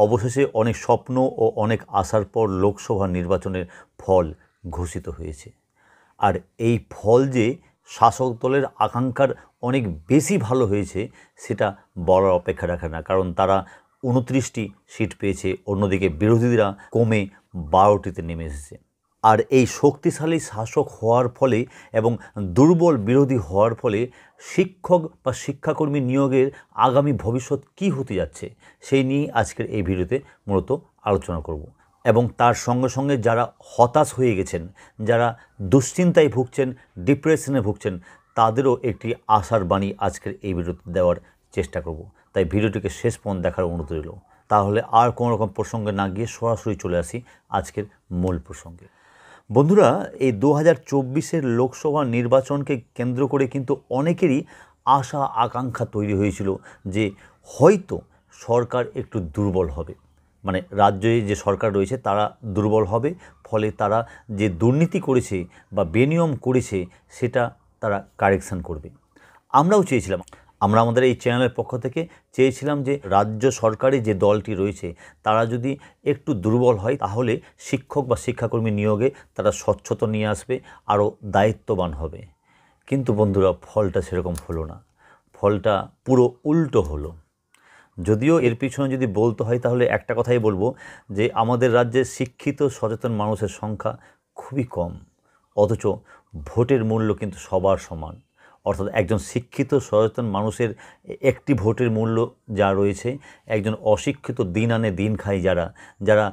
অবশেষে অনেক স্বপ্ন ও অনেক আশার পর লোকসভা নির্বাচনের ফল ঘোষিত হয়েছে। আর এই ফল যে শাসক দলের আকাঙ্ক্ষার অনেক বেশি ভালো হয়েছে সেটা বলার অপেক্ষা রাখে না, কারণ তারা 29টি সিট পেয়েছে, অন্যদিকে বিরোধীরা কমে 12টিতে নেমে এসেছে। আর এই শক্তিশালী শাসক হওয়ার ফলে এবং দুর্বল বিরোধী হওয়ার ফলে শিক্ষক বা শিক্ষাকর্মী নিয়োগের আগামী ভবিষ্যৎ কী হতে যাচ্ছে সেই নিয়ে আজকের এই ভিডিওতে মূলত আলোচনা করব। এবং তার সঙ্গে সঙ্গে যারা হতাশ হয়ে গেছেন, যারা দুশ্চিন্তায় ভুগছেন, ডিপ্রেশনে ভুগছেন, তাদেরও একটি আশার বাণী আজকের এই ভিডিওতে দেওয়ার চেষ্টা করব। তাই ভিডিওটিকে শেষ পর্যন্ত দেখার অনুরোধ রইল। তাহলে আর কোনো রকম প্রসঙ্গে না গিয়ে সরাসরি চলে আসি আজকের মূল প্রসঙ্গে। বন্ধুরা, এই 2024-এর লোকসভা নির্বাচনকে কেন্দ্র করে কিন্তু অনেকেরই আশা আকাঙ্ক্ষা তৈরি হয়েছিল যে হয়তো সরকার একটু দুর্বল হবে, মানে রাজ্যে যে সরকার রয়েছে তারা দুর্বল হবে, ফলে তারা যে দুর্নীতি করেছে বা বেনিয়ম করেছে সেটা তারা কারেকশান করবে। আমরাও চেয়েছিলাম, আমরা আমাদের এই চ্যানেলের পক্ষ থেকে চেয়েছিলাম যে রাজ্য সরকারে যে দলটি রয়েছে তারা যদি একটু দুর্বল হয় তাহলে শিক্ষক বা শিক্ষাকর্মী নিয়োগে তারা স্বচ্ছতা নিয়ে আসবে, আরও দায়িত্ববান হবে। কিন্তু বন্ধুরা, ফলটা সেরকম হলো না, ফলটা পুরো উল্টো হলো। যদিও এর পিছনে যদি বলতে হয় তাহলে একটা কথাই বলবো যে আমাদের রাজ্যে শিক্ষিত সচেতন মানুষের সংখ্যা খুবই কম, অথচ ভোটের মূল্য কিন্তু সবার সমান। অর্থাৎ একজন শিক্ষিত সচেতন মানুষের একটি ভোটের মূল্য যা রয়েছে, একজন অশিক্ষিত দিন আনে দিন খায় যারা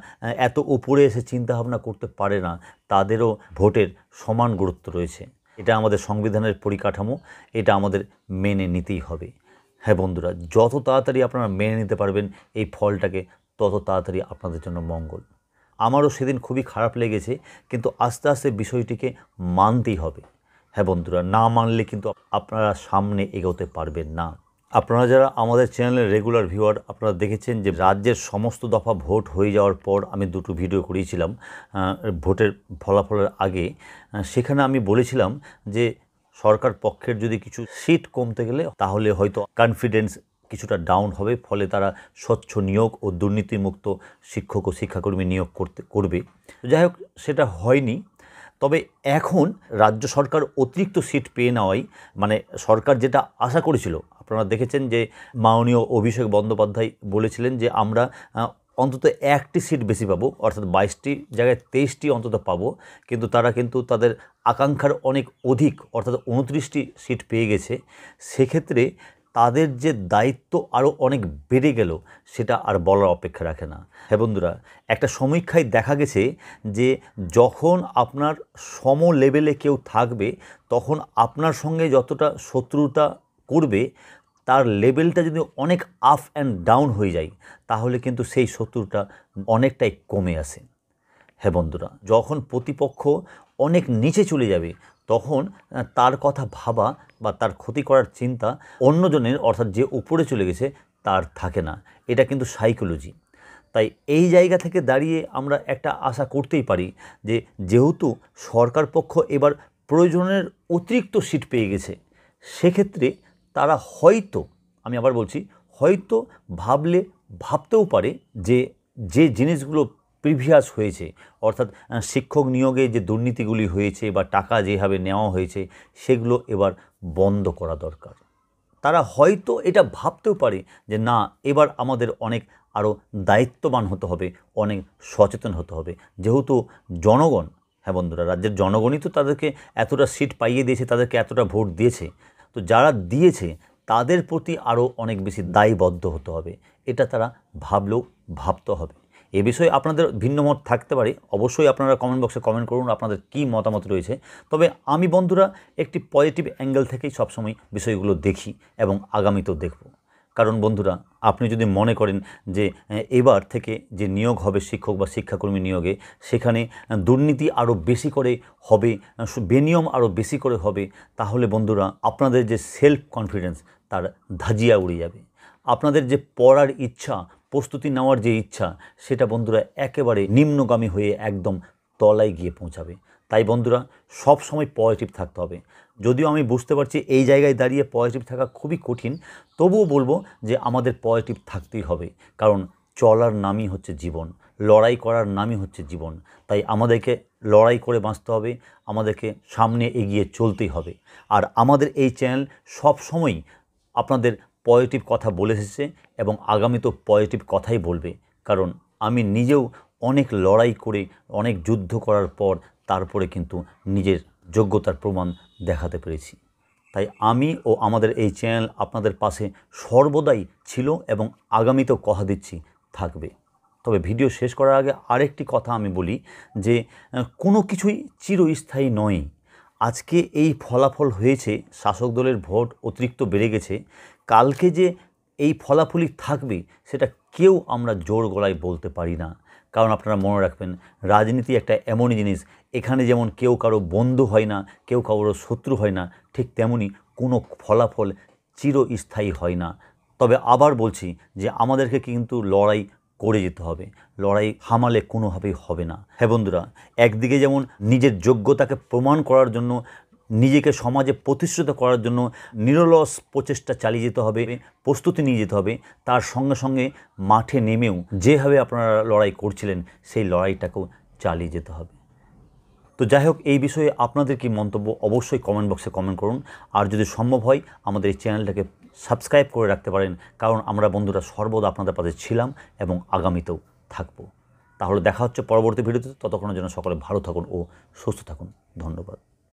এত উপরে এসে চিন্তাভাবনা করতে পারে না, তাদেরও ভোটের সমান গুরুত্ব রয়েছে। এটা আমাদের সংবিধানের পরিকাঠামো, এটা আমাদের মেনে নিতেই হবে। হ্যাঁ বন্ধুরা, যত তাড়াতাড়ি আপনারা মেনে নিতে পারবেন এই ফলটাকে, তত তাড়াতাড়ি আপনাদের জন্য মঙ্গল। আমারও সেদিন খুবই খারাপ লেগেছে, কিন্তু আস্তে আস্তে বিষয়টিকে মানতেই হবে। হ্যাঁ বন্ধুরা, না মানলে কিন্তু আপনারা সামনে এগোতে পারবেন না। আপনারা যারা আমাদের চ্যানেলের রেগুলার ভিউয়ার, আপনারা দেখেছেন যে রাজ্যের সমস্ত দফা ভোট হয়ে যাওয়ার পর আমি দুটো ভিডিও করিয়েছিলাম ভোটের ফলাফলের আগে। সেখানে আমি বলেছিলাম যে সরকার পক্ষের যদি কিছু সিট কমতে গেলে তাহলে হয়তো কনফিডেন্স কিছুটা ডাউন হবে, ফলে তারা স্বচ্ছ নিয়োগ ও দুর্নীতিমুক্ত শিক্ষক ও শিক্ষাকর্মী নিয়োগ করবে। যাই হোক, সেটা হয়নি। তবে এখন রাজ্য সরকার অতিরিক্ত সিট পেয়ে নেওয়াই, মানে সরকার যেটা আশা করেছিল, আপনারা দেখেছেন যে মাননীয় অভিষেক বন্দ্যোপাধ্যায় বলেছিলেন যে আমরা অন্তত একটি সিট বেশি পাবো, অর্থাৎ 22টি জায়গায় 23টি অন্তত পাবো, কিন্তু তারা কিন্তু তাদের আকাঙ্ক্ষার অনেক অধিক, অর্থাৎ 29টি সিট পেয়ে গেছে। সেক্ষেত্রে তাদের যে দায়িত্ব আরও অনেক বেড়ে গেল সেটা আর বলার অপেক্ষা রাখে না। হ্যাঁ বন্ধুরা, একটা সমীক্ষায় দেখা গেছে যে যখন আপনার সম লেভেলে কেউ থাকবে তখন আপনার সঙ্গে যতটা শত্রুতা করবে তার লেভেলটা যদি অনেক আপ অ্যান্ড ডাউন হয়ে যায় তাহলে কিন্তু সেই শত্রুতা অনেকটাই কমে আসে। হ্যাঁ বন্ধুরা, যখন প্রতিপক্ষ অনেক নিচে চলে যাবে তখন তার কথা ভাবা বা তার ক্ষতি করার চিন্তা অন্যজনের, অর্থাৎ যে উপরে চলে গেছে তার থাকে না। এটা কিন্তু সাইকোলজি। তাই এই জায়গা থেকে দাঁড়িয়ে আমরা একটা আশা করতেই পারি যে যেহেতু সরকার পক্ষ এবার প্রয়োজনের অতিরিক্ত সিট পেয়ে গেছে, সেক্ষেত্রে তারা হয়তো, আমি আবার বলছি, হয়তো ভাবতেও পারে যে যে জিনিসগুলো প্রিভিয়াস হয়েছে, অর্থাৎ শিক্ষক নিয়োগে যে দুর্নীতিগুলি হয়েছে বা টাকা যেভাবে নেওয়া হয়েছে সেগুলো এবার বন্ধ করা দরকার। তারা হয়তো এটা ভাবতেও পারে যে না, এবার আমাদের অনেক আরও দায়িত্ববান হতে হবে, অনেক সচেতন হতে হবে, যেহেতু জনগণ, হ্যাঁ বন্ধুরা, রাজ্যের জনগণই তো তাদেরকে এতটা সিট পাইয়ে দিয়েছে, তাদেরকে এতটা ভোট দিয়েছে, তো যারা দিয়েছে তাদের প্রতি আরও অনেক বেশি দায়বদ্ধ হতে হবে। এটা তারা ভাবতে হবে। এ বিষয়ে আপনাদের ভিন্ন মত থাকতে পারে, অবশ্যই আপনারা কমেন্ট বক্সে কমেন্ট করুন আপনাদের কী মতামত রয়েছে। তবে আমি বন্ধুরা একটি পজিটিভ অ্যাঙ্গেল থেকেই সবসময় বিষয়গুলো দেখি এবং আগামীতেও দেখব। কারণ বন্ধুরা, আপনি যদি মনে করেন যে এবার থেকে যে নিয়োগ হবে শিক্ষক বা শিক্ষাকর্মী নিয়োগে, সেখানে দুর্নীতি আরও বেশি করে হবে, বেনিয়ম আরও বেশি করে হবে, তাহলে বন্ধুরা আপনাদের যে সেলফ কনফিডেন্স তার ধাজিয়া উড়ে যাবে। আপনাদের যে পড়ার ইচ্ছা, প্রস্তুতি নেওয়ার যে ইচ্ছা, সেটা বন্ধুরা একেবারে নিম্নগামী হয়ে একদম তলায় গিয়ে পৌঁছাবে। তাই বন্ধুরা, সব সময় পজিটিভ থাকতে হবে। যদিও আমি বুঝতে পারছি এই জায়গায় দাঁড়িয়ে পজিটিভ থাকা খুবই কঠিন, তবুও বলবো যে আমাদের পজিটিভ থাকতেই হবে, কারণ চলার নামই হচ্ছে জীবন, লড়াই করার নামই হচ্ছে জীবন। তাই আমাদেরকে লড়াই করে বাঁচতে হবে, আমাদেরকে সামনে এগিয়ে চলতেই হবে। আর আমাদের এই চ্যানেল সব সময়ই আপনাদের পজিটিভ কথা বলে এসেছে এবং আগামীতেও পজিটিভ কথাই বলবে। কারণ আমি নিজেও অনেক লড়াই করে, অনেক যুদ্ধ করার পর তারপরে কিন্তু নিজের যোগ্যতার প্রমাণ দেখাতে পেরেছি। তাই আমি ও আমাদের এই চ্যানেল আপনাদের পাশে সর্বদাই ছিল এবং আগামীতেও কথা দিচ্ছি থাকবে। তবে ভিডিও শেষ করার আগে আরেকটি কথা আমি বলি যে কোনো কিছুই চিরস্থায়ী নয়। আজকে এই ফলাফল হয়েছে, শাসক দলের ভোট অতিরিক্ত বেড়ে গেছে, কালকে যে এই ফলাফলই থাকবে সেটা কেউ আমরা জোর গলায় বলতে পারি না। কারণ আপনারা মনে রাখবেন, রাজনীতি একটা এমনই জিনিস, এখানে যেমন কেউ কারো বন্ধু হয় না, কেউ কারো শত্রু হয় না, ঠিক তেমনই কোনো ফলাফল চিরস্থায়ী হয় না। তবে আবার বলছি যে আমাদেরকে কিন্তু লড়াই করে যেতে হবে, লড়াই থামালে কোনোভাবেই হবে না। হ্যাঁ বন্ধুরা, একদিকে যেমন নিজের যোগ্যতাকে প্রমাণ করার জন্য, নিজেকে সমাজে প্রতিষ্ঠিত করার জন্য নিরলস প্রচেষ্টা চালিয়ে যেতে হবে, প্রস্তুতি নিয়ে যেতে হবে, তার সঙ্গে সঙ্গে মাঠে নেমেও যেভাবে আপনারা লড়াই করছিলেন সেই লড়াইটাকেও চালিয়ে যেতে হবে। তো যাই হোক, এই বিষয়ে আপনাদের কি মন্তব্য অবশ্যই কমেন্ট বক্সে কমেন্ট করুন। আর যদি সম্ভব হয় আমাদের এই চ্যানেলটাকে সাবস্ক্রাইব করে রাখতে পারেন, কারণ আমরা বন্ধুরা সর্বদা আপনাদের পাশে ছিলাম এবং আগামীতেও থাকবো। তাহলে দেখা হচ্ছে পরবর্তী ভিডিওতে। ততক্ষণের জন্য সকলে ভালো থাকুন ও সুস্থ থাকুন। ধন্যবাদ।